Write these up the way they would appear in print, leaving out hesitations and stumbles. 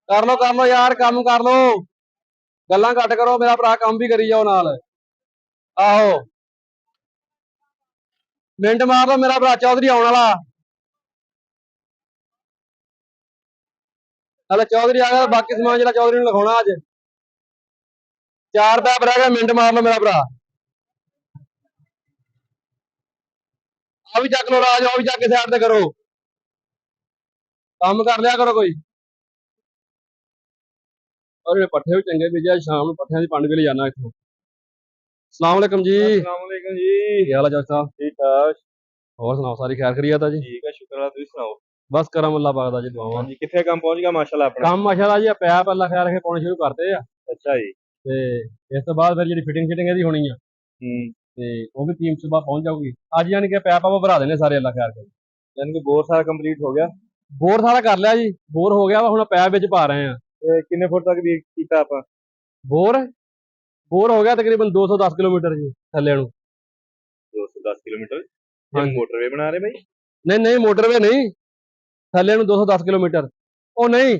कर लो यार काम कर लो। गल्लां घट करो, मेरा भरा काम भी करी जाओ नाल। आहो मिंट मार लो, मेरा भरा चौधरी आने वाला। हले चौधरी आ गया, बाकी समान जो चौधरी ने लिखाना अज। 4 पैप रह गए, मिंट मार लो मेरा भरा। आ भी चक लो राज, आ भी चक के साइड से करो, काम कर लिया करो कोई। और पट्ठे भी चंगे बीजे, शाम पट्ठिया की पंड भी ले जाना इतों। सलाम अलैकुम जी। अस्सलाम वालेकुम जी। की हाल है जज साहब? ठीक ठाक। और सुनाओ, सारी खैर खरीत है जी? ठीक है, शुक्र है। तुम सुनाओ? बस करम अल्लाह पाक दा जी, हाँ दुआवां। जी, कितने काम पहुंच गया माशाल्लाह अपना? काम माशाल्लाह जी पैप अल्लाह खैर रखे पाने शुरू करते हैं। अच्छा जी। ते इस तो बाद फिर जी फिटिंग शिटिंग ਇਹਦੀ होनी है, हम्म। ते वो भी टीम सुबह पहुंच जाऊगी आज। यानी कि पैप आप भरा देने सारे अल्लाह खैर करे। यानी कि बोर सारा कंप्लीट हो गया। बोर सारा कर लिया जी, बोर हो गया वा, हुण पैप विच पा रहे हैं। कितने फुट तक भी किया आप? बोर बोर हो गया तकरीबन 210 किलोमीटर जी थल्ले नूं। 210 किलोमीटर? हाँ ये जी, मोटरवे बना रहे भाई? नहीं नहीं मोटरवे नहीं, थल्ले नूं 210 किलोमीटर। ओ नहीं,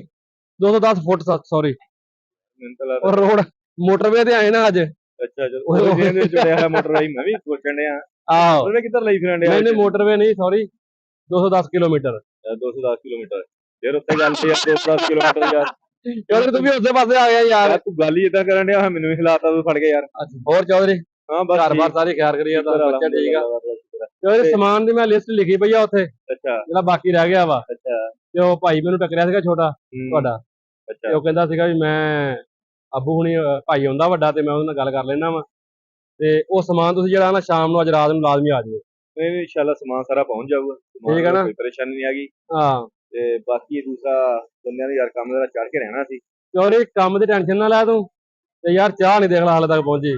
210 फुट सॉरी। मैंने तो लगा और था। रोड मोटरवे ते आए ना अज। अच्छा अच्छा, वो जेन जुड़े है मोटरवे। मैं भी सोचने आ आहो मोटरवे किधर लाई फिरन नहीं नहीं डया? मोटरवे नहीं सॉरी, 210 किलोमीटर। 210 किलोमीटर? यार उत्ते गल पे यार, 210 किलोमीटर यार। चौधरी तू भी उस पासे आ गया यार। यार तू गल ही इतना करन डया, मैनू भी हिलाता तू फड़ के यार। अच्छा और चौधरी हाँ बस घर बार ठीक। सारी खैर करिए, शुक्र बच्चा ठीक अलहमदुलिल्लाह, आ? अल्लाह का शुक्र है। चौधरी ते समान की मैं लिस्ट लिखी पई आ उत्थे, अच्छा ਜਿਹੜਾ ਬਾਕੀ ਰਹਿ ਗਿਆ ਵਾ। अच्छा। ਤੇ ਉਹ ਭਾਈ ਮੈਨੂੰ ਟੱਕਰਿਆ ਸੀਗਾ ਛੋਟਾ हम्म। ਤੁਹਾਡਾ, ਤੇ अच्छा। ਉਹ ਕਹਿੰਦਾ ਸੀਗਾ ਵੀ ਮੈਂ ਅੱਬੂ ਹੁਣੀ ਭਾਈ ਆਉਂਦਾ ਵੱਡਾ ਤੇ ਮੈਂ ਉਹਦੇ ਨਾਲ ਗੱਲ ਕਰ ਲੈਣਾ ਵਾ, ਤੇ ਉਹ ਸਮਾਨ ਤੁਸੀਂ ਜਿਹੜਾ ਨਾ ਸ਼ਾਮ ਨੂੰ ਅੱਜ ਰਾਤ ਨੂੰ ਲਾਜ਼ਮੀ ਆ ਜਾਓ। नहीं नहीं, इंशाल्लाह सामान सारा पहुंच जाऊगा। सामान ठीक है का ना? कोई परेशानी नहीं आएगी। हाँ ते बाकी दूसरा बंदे ने यार काम जरा चढ़ के रहना सी। चौधरी काम की टेंशन ना लै तू, ते यार चाह नहीं देख ला हाले तक पहुंची।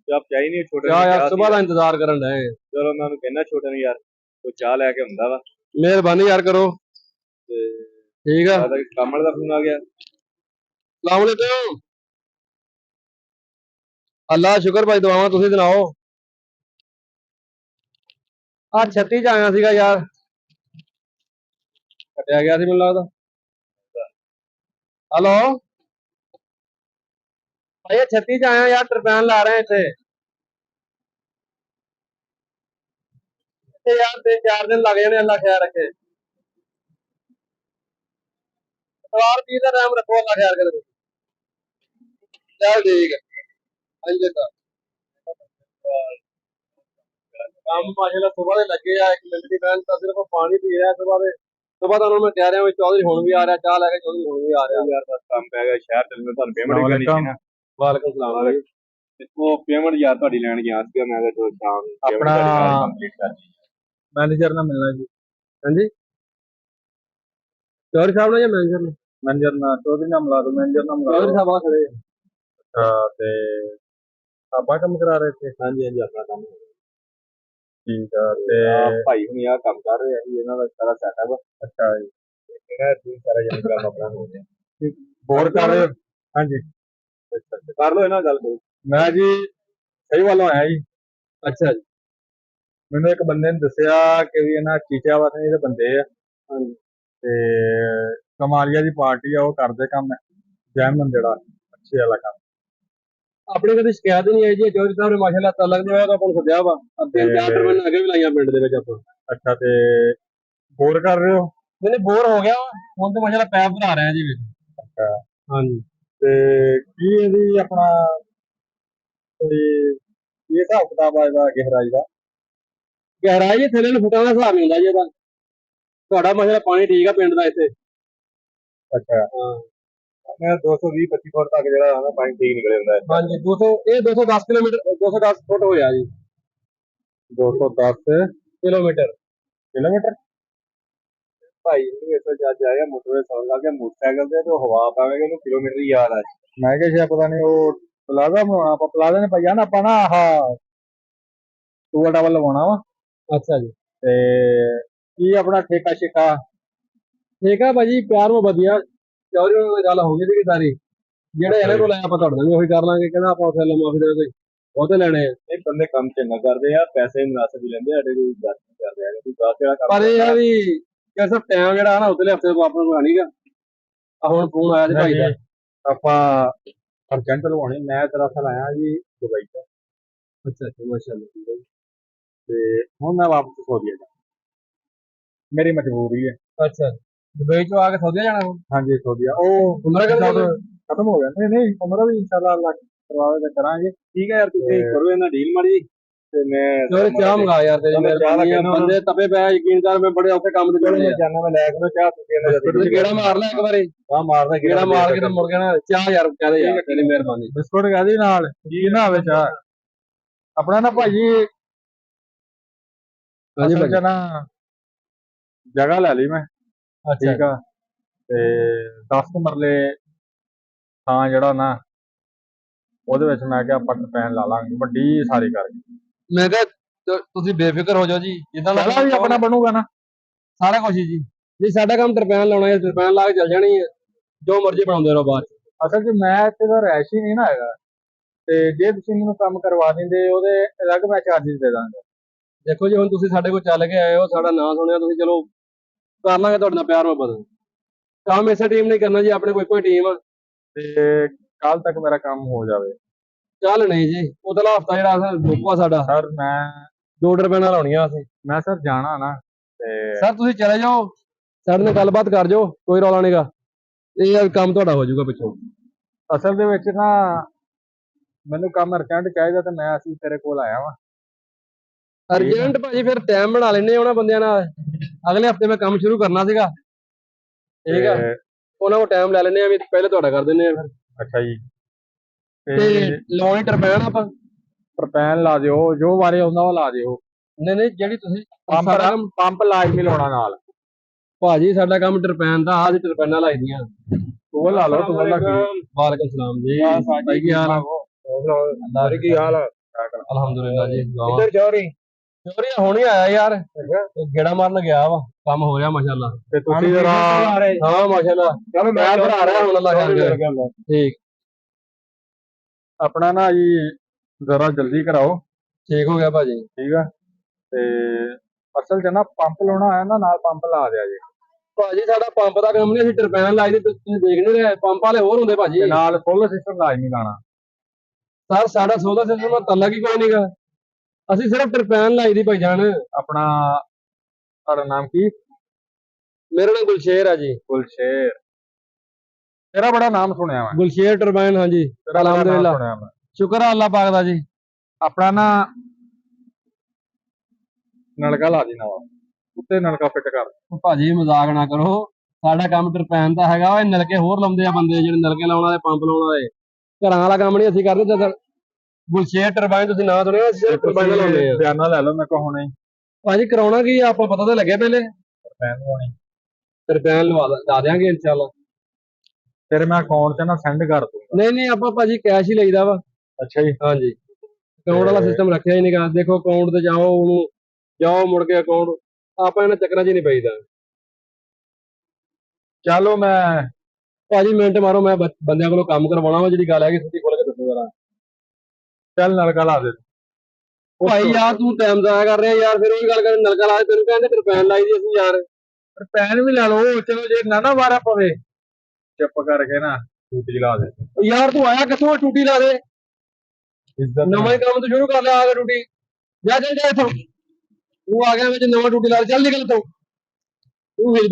चाह चाहिए नहीं, छोटे चाह ने यार क्या सुबह का सीगा। इंतजार करन डे। चलो मैं उन्हें कहना छोटे ने यार कोई चाह लेके आंदा वा। मेहरबानी यार करो। ते ठीक है, दादा काम वाले दा फोन आ गया। सलाम अलैकुम। अल्लाह का शुक्र भाई, दुआवां तुसीं सुनाओ। आ 36 च आया सीगा यार, कटिया गया सी मैनूं लगदा। हेलो भाई 36 च आया यार, टरपैन ला रहे हैं इत्थे। इत्थे यार 3-4 दिन लग जाने, अल्लाह खैर रखे। इतवार पीर का टाइम रखो, अल्लाह खैर करे। चल ठीक है। हाँ जी सर। काम माशाल्लाह सुबह दे लगे आ, 1 मिनट की मेहनत आ, सिर्फ पानी पी रहा है सुबह दे। सुबह तो मैं कह रहा हूँ चौधरी हुण भी आ रहा, चाह लेके चौधरी हुण भी आ ओ रहा। यार बस काम पै गया, शहर चलने तुहानू पेमेंट भी करनी सी सलामकुम। ना। वालेकुम सलाम और भाई। वो पेमेंट यार ਤੁਹਾਡੀ ਲੈਣ ਗਿਆ ਸੀਗਾ ਮੈਂ ਕਿਹਾ ਚਲੋ ਸ਼ਾਮ ਨੂੰ ਪੇਮੈਂਟ अपना ਤੁਹਾਡੀ ਨਾਲ ਕੰਪਲੀਟ ਕਰਨੀ। मैनेजर ना मिलना जी। हाँ जी चौधरी साहब ने या मैनेजर ने? मैनेजर ना चौधरी ना मिला दो, मैनेजर ना मिला चौधरी दो। साहब आ खड़े हैं। ते आपा काम करा रहे थे? ਹਾਂਜੀ ਹਾਂਜੀ ਆਪਣਾ ਕੰਮ ठीक है। ते ਆ ਭਾਈ ਹੁਣੀ ਆ ਕੰਮ ਕਰ ਰਹੇ ਆ ਜੀ, ਇਹਨਾਂ ਦਾ ਸਾਰਾ ਸੈਟਅਪ। अच्छा जी। ਇਹਨਾਂ ਦਾ ਸਾਰਾ ਜਨ ਕੰਮ ਆਪਣਾ ਹੋ ਗਿਆ। बोर कर रहे हो? हाँ जी। ਕਰ ਲਓ ਇਹਨਾਂ ਨਾਲ ਗੱਲ ਕਰੋ। मैं जी सही वालों आया जी। अच्छा जी। मैंने एक बंदे ने दसिया कि भी ना चीचा वाले दे बंदे आ हाँ जी ते कमालिया दी पार्टी आ, वो करदे कम जैमन जेड़ा अच्छे वाला काम। अपने कभी शिकायत नहीं आई जी, चौधरी साहब ने माशाल्लाह तलक जो है तो अपन सद्या वा। अब 3-4 टरमन आगे भी लाइया पिंड दे विच अपन। अच्छा ते बोर कर रहे हो? मैंने बोर हो गया वा, हुण तो माशाल्लाह पैप भरा रहे हैं जी विच। अच्छा हाँ जी ते की इहदी अपना कोई ये हिसाब किताब आएगा गहराई का? गहराई जी थल्ले फुटां दा हिसाब नहीं हुंदा जी ਇਹਦਾ। ਤੁਹਾਡਾ ਮਾशाल्लाह ਪਾਣੀ ਠੀਕ ਆ ਪਿੰਡ ਦਾ ਇੱਥੇ। अच्छा ਹਾਂ ਮੈਂ 220-25 ਫੁੱਟ ਤੱਕ ਜਿਹੜਾ ਹੈ ਨਾ ਪਾਣੀ ਠੀਕ ਨਿਕਲ ਜਾਂਦਾ ਹੈ। ਹਾਂਜੀ 200 ਇਹ 210 ਕਿਲੋਮੀਟਰ 210 ਫੁੱਟ ਹੋਇਆ ਜੀ 210 ਕਿਲੋਮੀਟਰ। किलोमीटर। ਭਾਈ ਨੂੰ ਇਸ ਵਿੱਚ ਅੱਜ ਆਇਆ ਮੋਟਰਵੇ ਸੌਣ ਲੱਗ ਗਿਆ ਮੋਟਰਸਾਈਕਲ ਤੇ ਉਹ ਹਵਾ ਪਾਵੇਗਾ ਉਹਨੂੰ ਕਿਲੋਮੀਟਰ ਹੀ ਯਾਦ ਆ। मैं क्या शायद पता नहीं वो प्लाजा बनाना, आप प्लाजा ने भैया ना अपना हाँ टूल टावल लगवाना वा ਅੱਛਾ ਜੀ ते की अपना ठेका शेका। ਠੀਕ ਆ ਭਾਜੀ, ਪਿਆਰ ਮੁਹੱਬਤ ਆ। ਚੌਧਰੀ ਉਹਨਾਂ ਨਾਲ ਗੱਲ ਹੋ ਗਈ ਸੀ ਸਾਰੀ, ਜਿਹੜੇ ਇਹਨੇ ਕੋਲ ਆਇਆ ਆਪਾਂ ਤੁਹਾਡੇ ਨਾਲ ਵੀ ਉਹੀ ਕਰ ਲਾਂਗੇ। ਕਹਿੰਦਾ ਆਪਾਂ ਉੱਥੇ ਮਾਫੀ ਦੇ ਕੋਈ ਬਹੁਤੇ ਲੈਣੇ ਆ। ਇਹ ਬੰਦੇ ਕੰਮ ਚੰਗਾ ਕਰਦੇ ਆ, ਪੈਸੇ ਮੁਨਾਸਿਬ ਹੀ ਲੈਂਦੇ ਆ, ਸਾਡੇ ਕੋਈ ਗੱਲ ਨਹੀਂ ਕਰਦੇ ਆ ਕੋਈ 10 ਜਿਹੜਾ ਕੰਮ ਪਰ ਇਹ ਆ ਕਰਦਾ। ਵੀ ਕਿ ਸਿਰਫ ਟਾਈਮ ਜਿਹੜਾ ਨਾ ਉਤਲੇ ਹਫਤੇ ਤੋਂ ਆਪਣਾ ਕੋਈ ਨਹੀਂਗਾ। ਆ ਹੁਣ ਫੋਨ ਆਇਆ ਸੀ ਭਾਈ ਦਾ। ਆਪਾਂ ਅਰਜੈਂਟ ਲਵਾਉਣੀ। ਮੈਂ ਦਰਅਸਲ ਆਇਆ ਜੀ ਦੁਬਈ ਤੋਂ, ਅੱਛਾ ਅੱਛਾ ਮਾਸ਼ਾਅੱਲਾ। ਤੇ ਹੁਣ ਮੈਂ ਵਾਪਸ ਸਊਦੀ ਜਾ, ਮੇਰੀ ਮਜਬੂਰੀ ਹੈ। ਅੱਛਾ ਦੁਬਈ ਚੋਂ ਆ ਕੇ ਸੌਦੀ ਜਾਣਾ ਹੁਣ? ਹਾਂਜੀ ਸਊਦੀ ਉਹ ਉਮਰਾ ਕਦੋਂ ਜਦ ਖਤਮ ਹੋ ਗਿਆ। ਨਹੀਂ ਨਹੀਂ ਉਮਰਾ ਵੀ ਇਨਸ਼ਾਅੱਲਾ ਅੱਲਾਹ ਕਰਵਾਵੇ ਤੇ ਕਰਾਂਗੇ। ਠੀਕ ਹੈ ਯਾਰ, ਤੁਸੀਂ ਕਰੋ ਇਹਨਾਂ ਡੀਲ ਮਾੜੀ ਤੇ ਮੈਂ ਚੋਰ ਚਾਹ ਮੰਗਾ ਯਾਰ ਤੇਰੀ ਮੈਂ ਚਾਹ ਦਾ ਮਿਹਰਬਾਨੀ ਆ। ਕਹਿਣਾ ਬੰਦੇ ਤਪੇ ਪਿਆ, ਯਕੀਨ ਕਰ ਮੈਂ ਬੜੇ ਔਖੇ ਕੰਮ ਤੇ ਚਲੋ ਜੁੜੇ ਮੈਂ ਆ। ਜਾਣਾ, ਮੈਂ ਲੈ ਕੇ ਚਾਹ ਤੁਸੀਂ ਇਹਨਾਂ ਤੂੰ ਦਾ ਗੇੜਾ ਮਾਰ ਲੈ ਇੱਕ ਵਾਰੀ, ਹਾਂ ਮਾਰਦਾ ਗੇੜਾ ਮਾਰ ਕੇ ਤੇ ਮੁੜ ਕੇ ਨਾ ਚਾਹ ਯਾਰ ਕਹਦੇ ਯਾਰ ਤੇਰੀ ਮਿਹਰਬਾਨੀ। ਬਿਸਕੁਟ ਕਾਹਦੀ ਨਾਲ ਜੀ ਨਾ ਹੋਵੇ ਚਾਹ। ਆਪਣਾ ਨਾ ਭਾਜੀ ਹਾਂਜੀ ਅਸਲ ਚ ਨਾ ਜਗ੍ਹਾ ਲੈ ਲਈ ਮੈਂ, ਅੱਛਾ ਠੀਕ ਆ, ਤੇ 10 ਮਰਲੇ ਥਾਂ ਜਿਹੜਾ ਨਾ ਉਹਦੇ ਵਿੱਚ ਮੈਂ ਕਿਹਾ ਆਪਾਂ ਟਰਪੈਨ ਲਾ ਲਾਂਗੇ ਵੱਡੀ ਸਾਰੀ ਕਰਕੇ। ਮੈਂ ਕਿਹਾ ਤੁਸੀਂ ਬੇਫਿਕਰ ਹੋ ਜਾਓ ਜੀ, ਜਿੱਦਾਂ ਦਾ ਪਹਿਲਾਂ ਵੀ ਆਪਣਾ ਬਣੂਗਾ ਨਾ ਸਾਰਾ ਕੁਝ ਜੀ। ਜੀ ਸਾਡਾ ਕੰਮ ਤਰਪੈਨ ਲਾਉਣਾ ਹੈ, ਤਰਪੈਨ ਲਾ ਕੇ ਚੱਲ ਜਾਣੀ ਹੈ, ਜੋ ਮਰਜ਼ੀ ਬਣਾਉਂਦੇ ਰਹੋ ਬਾਅਦ ਚ। ਅਸਲ 'ਚ ਮੈਂ ਇੱਥੇ ਦਾ ਰਹਿਸ਼ ਹੀ ਨਹੀਂ ਨਾ ਹੈਗਾ, ਤੇ ਜੇ ਤੁਸੀਂ ਮੈਨੂੰ ਕੰਮ ਕਰਵਾ ਦਿੰਦੇ ਉਹਦੇ ਅਲੱਗ ਮੈਂ ਚਾਰਜਿਸ ਦੇ ਦਾਂਗਾ। ਦੇਖੋ ਜੀ ਹੁਣ ਤੁਸੀਂ ਸਾਡੇ ਕੋਲ ਚੱਲ ਕੇ ਆਏ ਹੋ, ਸਾਡਾ ਨਾਂ ਸੁਣਿਆ ਤੁਸੀਂ, ਚਲੋ ਕਰ ਲਾਂਗੇ ਤੁਹਾਡੇ ਨਾਲ ਪਿਆਰ ਮੁਹੱਬਤ। ਕੰਮ ਇਸੇ ਟੀਮ ਨੇ ਕਰਨਾ ਜੀ, ਆਪਣੇ ਕੋਈ ਕੋਈ ਟੀਮ। ਤੇ ਕੱਲ ਤੱਕ ਮੇਰਾ ਕੰਮ ਹੋ ਜਾਵੇ। ਚੱਲ ਨਹੀਂ ਜੀ, ਉਤਲਾ ਹਫਤਾ ਜਿਹੜਾ ਮੁੱਕਾ ਸਾਡਾ, ਸਰ ਮੈਂ 2 ਟਰਪੈਨਾਂ ਲਾਉਣੀਆਂ ਅਸੀਂ। ਸਰ ਜਾਣਾ ਨਾ, ਤੇ ਸਰ ਤੁਸੀਂ ਚਲੇ ਜਾਓ, ਸਾਡੇ ਨਾਲ ਗੱਲਬਾਤ ਕਰ ਜਾਓ, ਕੋਈ ਰੌਲਾ ਨਹੀਂਗਾ। ਇਹ ਕੰਮ ਤੁਹਾਡਾ ਹੋ ਜਾਊਗਾ ਪਿੱਛੋਂ। ਅਸਲ ਦੇ ਵਿੱਚ ਨਾ ਮੈਨੂੰ ਕੰਮ ਅਰਜੈਂਟ ਚਾਹੀਦਾ, ਤੇ ਮੈਂ ਅਸੀਂ ਤੇਰੇ ਕੋਲ ਆਇਆ ਵਾਂ। ਅਰਜੈਂਟ ਭਾਜੀ ਫਿਰ ਟਾਈਮ ਬਣਾ ਲੈਣੇ ਉਹਨਾਂ ਬੰਦਿਆਂ ਨਾਲ। ਅਗਲੇ ਹਫਤੇ ਮੈਂ ਕੰਮ ਸ਼ੁਰੂ ਕਰਨਾ ਸੀਗਾ, ਠੀਕ ਆ, ਉਹਨਾਂ ਕੋਲ ਟਾਈਮ ਲੈ ਲੈਣੇ ਆ, ਵੀ ਪਹਿਲੇ ਤੁਹਾਡਾ ਕਰ ਦਿੰਦੇ ਆ ਫਿਰ। ਅੱਛਾ ਜੀ, ਤੇ ਲਾਉਣੀ ਟਰਪੈਨ ਆਪਾਂ ਟਰਪੈਨ ਲਾ ਦਿਓ, ਜੋ ਵਾਰੇ ਆਉਂਦਾ ਉਹ ਲਾ ਦਿਓ। ਨਹੀਂ ਨਹੀਂ, ਜਿਹੜੀ ਤੁਸੀਂ ਪੰਪ ਲਾਜ਼ਮੀ ਲਾਉਣਾ ਨਾਲ। ਭਾਜੀ ਸਾਡਾ ਕੰਮ ਟਰਪੈਨ ਦਾ, ਆਹ ਟਰਪੈਨਾਂ ਲਾਈਦੀਆਂ। ਉਹ ਲਾ ਲਓ, ਤੂੰ ਲਾ ਵਾਲੇਕੁਮ ਸਲਾਮ ਜੀ, ਭਾਈ ਕੀ ਹਾਲ ਆ? ਕੀ ਕੀ ਹਾਲ ਆ? ਅਲਹਮਦੁਲਿਲਾ ਜੀ। ਕਿੱਧਰ ਚੋਰੀ ਚੋਰੀ ਹੁਣ ਹੀ ਆਇਆ ਯਾਰ, ਗੇੜਾ ਮਾਰਨ ਗਿਆ ਵਾ, ਕੰਮ ਹੋ ਰਿਹਾ ਮਾਸ਼ਾਅੱਲਾ। ਤੇ ਤੁਸੀਂ ਜਰਾ ਹਾਂ ਮਾਸ਼ਾਅੱਲਾ, ਚਲੋ ਮੈਂ ਬਣਾ ਰਿਹਾ ਹੁਣ, ਅੱਲਾ ਖੈਰ ਕਰੇ। ਠੀਕ ਆਪਣਾ ਨਾ ਜੀ ਜਰਾ ਜਲਦੀ ਕਰਾਓ। ਠੀਕ ਹੋ ਗਿਆ ਭਾਜੀ। ਠੀਕ ਆ, ਤੇ ਅਸਲ ਚ ਨਾ ਪੰਪ ਲਾਉਣਾ ਆਇਆ ਨਾ, ਨਾਲ ਪੰਪ ਲਾ ਦਿਆ ਜੀ। ਭਾਜੀ ਸਾਡਾ ਪੰਪ ਦਾ ਕੰਮ ਨਹੀਂ, ਅਸੀਂ ਟਰਪੈਨ ਲਾਈ ਦੀ, ਤੁਸੀਂ ਦੇਖ ਨਹੀਂ ਰਹੇ, ਪੰਪ ਵਾਲੇ ਹੋਰ ਹੁੰਦੇ ਭਾਜੀ। ਤੇ ਨਾਲ ਸੋਲਰ ਸਿਸਟਮ ਲਾਜ਼ਮੀ ਲਾਣਾ। ਸਰ ਸਾਡਾ ਸੋਲਰ ਸਿਸਟਮ ਨਾਲ ਤੱਲਾ ਕੀ ਕੋਈ ਨਹੀਂਗਾ, ਅਸੀਂ ਸਿਰਫ ਟਰਪੈਨ ਲਾਈ ਦੀ ਭਾਈ ਜਾਨ। ਆਪਣਾ ਤੁਹਾਡਾ ਨਾਮ ਕੀ? ਮੇਰਾ ਨਾਮ ਗੁਲਸ਼ੇਰ ਆ ਜੀ। ਗੁਲਸ਼ੇਰ, ਤੇਰਾ ਬੜਾ ਨਾਮ ਸੁਣਿਆ ਮੈਂ। ਗੁਲਸ਼ੇਰ ਟਰਬਾਈਨ, ਹਾਂਜੀ ਤੇਰਾ ਬੜਾ ਨਾਮ ਅਲਹਮਦੁਲਿਲਾ, ਸੁਣਿਆ ਮੈਂ। ਸ਼ੁਕਰ ਆ ਅੱਲਾਹ ਪਾਕ ਦਾ ਜੀ। ਆਪਣਾ ਨਾ ਨਲਕਾ ਲਾ ਦੀ ਨਾਲ, ਉੱਤੇ ਨਲਕਾ ਫਿੱਟ ਕਰ। ਭਾਜੀ ਮਜ਼ਾਕ ਨਾ ਕਰੋ, ਸਾਡਾ ਕੰਮ ਟਰਪੈਨ ਦਾ ਹੈਗਾ ਵਾ, ਇਹ ਨਲਕੇ ਹੋਰ ਲਾਉਂਦੇ ਆ ਬੰਦੇ, ਜਿਹੜੇ ਨਲਕੇ ਲਾਉਣ ਵਾਲੇ, ਪੰਪ ਲਾਉਣ ਵਾਲੇ। ਘਰਾਂ ਵਾਲਾ ਕੰਮ ਨਹੀਂ ਅਸੀਂ ਕਰਦੇ। ਜਦ ਗੁਲਸ਼ੇਰ ਟਰਬਾਈਨ ਤੁਸੀਂ ਨਾਂ ਸੁਣਿਆ, ਅਸੀਂ ਸਿਰਫ ਟਰਬਾਈਨ ਲਾਉਂਦੇ ਆ। ਬਿਆਨਾ ਲੈ ਲਓ ਮੇਰੇ ਕੋਲ ਹੁਣੇ। ਭਾਜੀ ਕਰਾਉਣਾ ਕੀ ਆ, ਆਪਾਂ ਪਤਾ ਤਾਂ ਲੱਗਿਆ ਪਹਿਲੇ। ਟਰਪੈਨ ਲਵਾਉਣੀ, ਟਰਪੈਨ ਲਾ ਦਿਆਂਗੇ ਇਨਸ਼ਾਅੱਲਾ। ਫਿਰ ਮੈਂ ਅਕਾਊਂਟ 'ਚ ਨਾ ਸੈਂਡ ਕਰ ਦੂੰਗਾ। ਨਹੀਂ ਨਹੀਂ, ਆਪਾਂ ਭਾਜੀ ਕੈਸ਼ ਹੀ ਲਈਦਾ ਵਾ। ਅੱਛਾ ਜੀ। ਹਾਂਜੀ, ਅਕਾਊਂਟ ਵਾਲਾ ਸਿਸਟਮ ਰੱਖਿਆ ਹੀ ਨਹੀਂਗਾ। ਦੇਖੋ ਅਕਾਊਂਟ ਤੇ ਜਾਓ, ਉਹਨੂੰ ਜਾਓ, ਮੁੜ ਕੇ ਅਕਾਊਂਟ, ਆਪਾਂ ਇਹਨਾਂ ਚੱਕਰਾਂ 'ਚ ਨਹੀਂ ਪਈਦਾ। ਚਲੋ ਮੈਂ ਭਾਜੀ ਮਿੰਟ ਮਾਰੋ, ਮੈਂ ਬੰਦਿਆਂ ਕੋਲੋਂ ਕੰਮ ਕਰਵਾਉਣਾ ਵਾ, ਜਿਹੜੀ ਗੱਲ ਹੈਗੀ ਸਿੱਧੀ ਖੋਲ ਕੇ ਦੱਸੋ ਜਰਾ। ਚੱਲ ਨਲਕਾ ਲਾ ਦੇ। ਭਾਈ ਯਾਰ ਤੂੰ ਟਾਈਮ ਜ਼ਾਇਆ ਕਰ ਰਿਹਾ ਯਾਰ, ਫਿਰ ਉਹੀ ਗੱਲ ਕਰ, ਨਲਕਾ ਲਾ ਦੇ, ਤੈਨੂੰ ਕਹਿੰਦੇ ਟਰਪੈਨ ਲਾਈ ਦੀ ਅਸੀਂ ਯਾਰ। ਟਰਪੈਨ ਵੀ ਲਾ ਲਓ, ਚਲੋ ਜੇ ਨਾ ਵਾਰਾ ਪਵੇ ਚੁੱਪ ਕਰਕੇ ਨਾ ਟੂਟੀ ਲਾ ਦੇ। ਯਾਰ ਤੂੰ ਆਇਆ ਕਿੱਥੋਂ, ਟੂਟੀ ਲਾ ਦੇ। ਇੱਜ਼ਤ ਨਵਾਂ ਹੀ ਕੰਮ ਤੋਂ ਸ਼ੁਰੂ ਕਰ ਲਿਆ, ਆ ਕੇ ਟੂਟੀ ਜਾ ਚੱਲ ਜਾ ਇੱਥੋਂ। ਤੂੰ ਆ ਗਿਆ ਵਿੱਚ ਨਵਾਂ ਟੂਟੀ ਲਾ ਦੇ, ਚੱਲ ਨਿਕਲ ਇੱਥੋਂ ਤੂੰ। ਵੇਚ